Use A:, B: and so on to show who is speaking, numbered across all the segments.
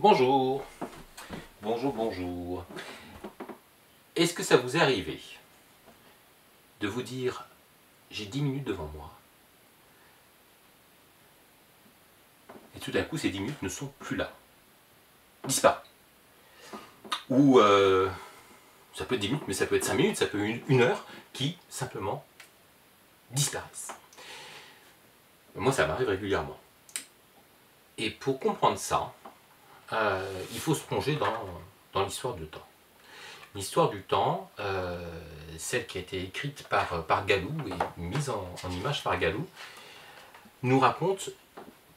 A: Bonjour, bonjour. Est-ce que ça vous est arrivé de vous dire j'ai 10 minutes devant moi et tout d'un coup ces 10 minutes ne sont plus là, disparaissent. Ou ça peut être 10 minutes mais ça peut être 5 minutes, ça peut être une heure qui simplement disparaissent. Moi ça m'arrive régulièrement. Et pour comprendre ça, il faut se plonger dans l'histoire du temps. L'histoire du temps, celle qui a été écrite par Galou et mise en image par Galou, nous raconte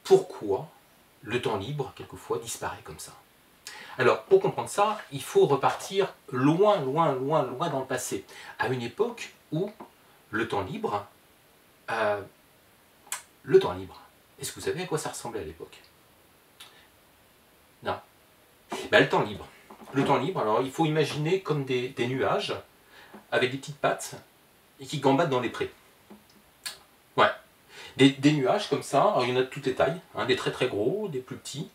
A: pourquoi le temps libre, quelquefois, disparaît comme ça. Alors, pour comprendre ça, il faut repartir loin dans le passé, à une époque où le temps libre, est-ce que vous savez à quoi ça ressemblait à l'époque? Non. Ben, le temps libre, alors il faut imaginer comme des nuages avec des petites pattes et qui gambadent dans les prés. Ouais. Des nuages comme ça, alors il y en a de toutes les tailles, hein, des très gros, des plus petits.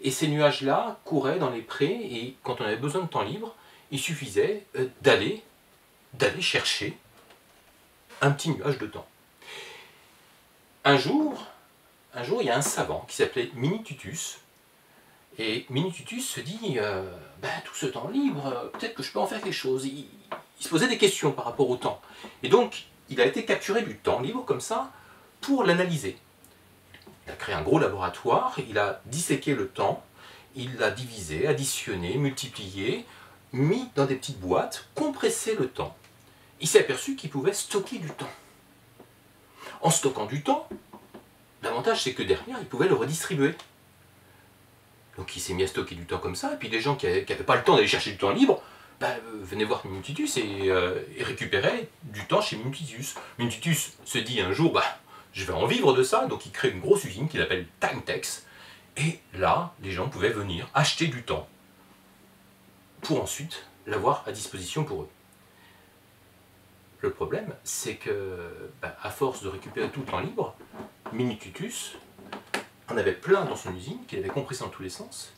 A: Et ces nuages-là couraient dans les prés et quand on avait besoin de temps libre, il suffisait d'aller chercher un petit nuage de temps. Un jour, il y a un savant qui s'appelait Minitutus. Et Minitutus se dit, tout ce temps libre, peut-être que je peux en faire quelque chose. Il se posait des questions par rapport au temps. Et donc, il a été capturé du temps libre comme ça pour l'analyser. Il a créé un gros laboratoire, il a disséqué le temps, il l'a divisé, additionné, multiplié, mis dans des petites boîtes, compressé le temps. Il s'est aperçu qu'il pouvait stocker du temps. En stockant du temps, l'avantage c'est que derrière, il pouvait le redistribuer. Donc il s'est mis à stocker du temps comme ça, et puis les gens qui n'avaient pas le temps d'aller chercher du temps libre, venaient voir Minitutus et récupéraient du temps chez Minitutus. Minitutus se dit un jour, je vais en vivre de ça, donc il crée une grosse usine qu'il appelle Timetex, et là, les gens pouvaient venir acheter du temps pour ensuite l'avoir à disposition pour eux. Le problème, c'est que, à force de récupérer tout le temps libre, Minitutus en avait plein dans son usine, qu'il avait compressé dans tous les sens,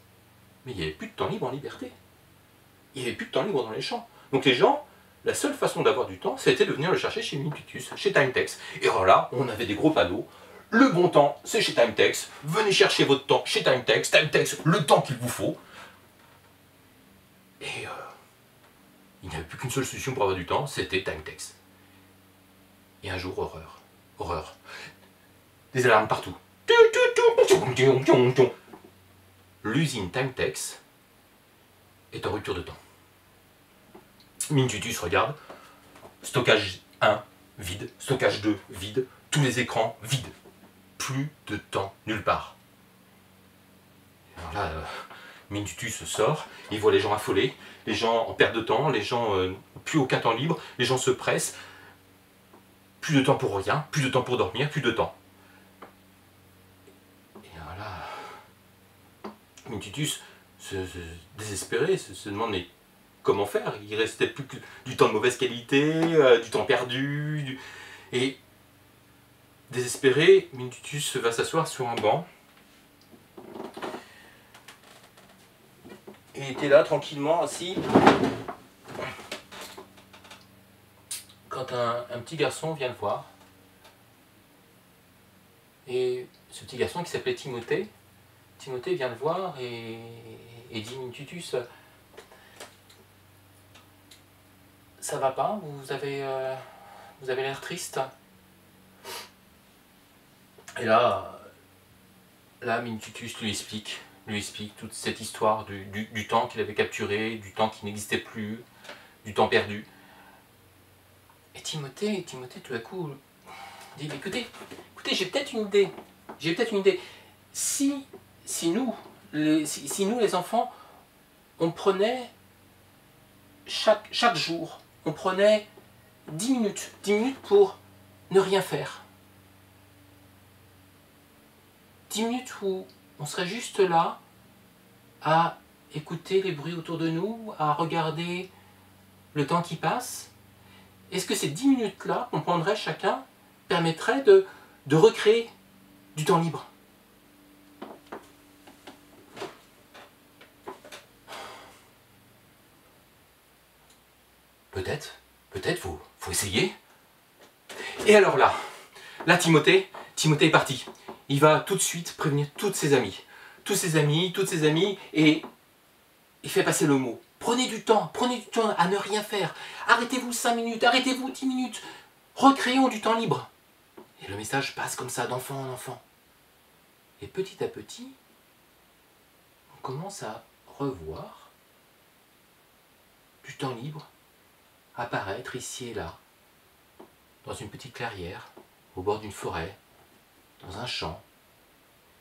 A: mais il n'y avait plus de temps libre en liberté. Il n'y avait plus de temps libre dans les champs. Donc les gens, la seule façon d'avoir du temps, c'était de venir le chercher chez Minitutus, chez Timetex. Et alors là, on avait des gros panneaux. Le bon temps, c'est chez Timetex. Venez chercher votre temps chez Timetex. Timetex, le temps qu'il vous faut. Et il n'y avait plus qu'une seule solution pour avoir du temps, c'était Timetex. Et un jour, horreur. Des alarmes partout. L'usine Timetex est en rupture de temps. Minitutus regarde, stockage 1, vide, stockage 2, vide, tous les écrans, vides. Plus de temps, nulle part. Alors là, Minitutus sort, il voit les gens affolés, les gens en perte de temps, les gens plus aucun temps libre, les gens se pressent, plus de temps pour rien, plus de temps pour dormir, plus de temps. Et alors là, Minitutus, désespéré, se demande mais comment faire? Il restait plus que du temps de mauvaise qualité, du temps perdu, et désespéré, Minitutus va s'asseoir sur un banc. Et il était là tranquillement assis quand un petit garçon vient le voir. Et ce petit garçon qui s'appelait Timothée vient le voir et dit Minitutus, ça va pas? Vous avez l'air triste? Et là Minitutus lui explique toute cette histoire du temps qu'il avait capturé, du temps qui n'existait plus, du temps perdu. Et Timothée tout à coup dit, écoutez, j'ai peut-être une idée. Si nous les enfants, on prenait chaque jour, on prenait 10 minutes pour ne rien faire. 10 minutes où on serait juste là à écouter les bruits autour de nous, à regarder le temps qui passe. Est-ce que ces 10 minutes-là qu'on prendrait chacun permettraient de recréer du temps libre? peut-être, faut essayer. Et alors là, Timothée est parti. Il va tout de suite prévenir tous ses amis, et il fait passer le mot. Prenez du temps à ne rien faire. Arrêtez-vous 5 minutes, arrêtez-vous 10 minutes. Recréons du temps libre. Et le message passe comme ça, d'enfant en enfant. Et petit à petit, on commence à revoir du temps libre apparaître ici et là, dans une petite clairière, au bord d'une forêt, dans un champ,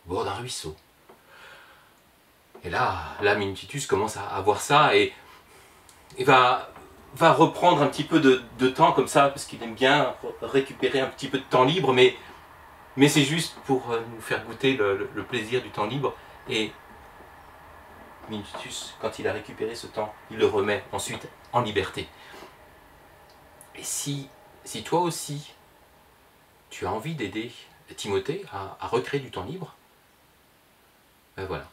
A: au bord d'un ruisseau. Et là Minutitus commence à voir ça et va reprendre un petit peu de temps comme ça, parce qu'il aime bien récupérer un petit peu de temps libre, mais c'est juste pour nous faire goûter le plaisir du temps libre. Et Minutitus, quand il a récupéré ce temps, il le remet ensuite en liberté. Et si toi aussi, tu as envie d'aider Timothée à recréer du temps libre, ben voilà,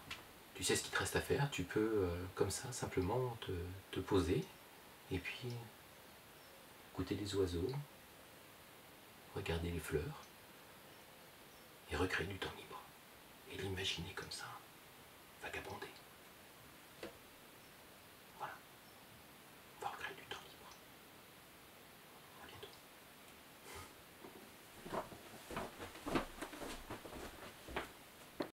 A: tu sais ce qu'il te reste à faire. Tu peux, comme ça, simplement te poser, et puis écouter les oiseaux, regarder les fleurs, et recréer du temps libre. Et l'imaginer comme ça, vagabonder.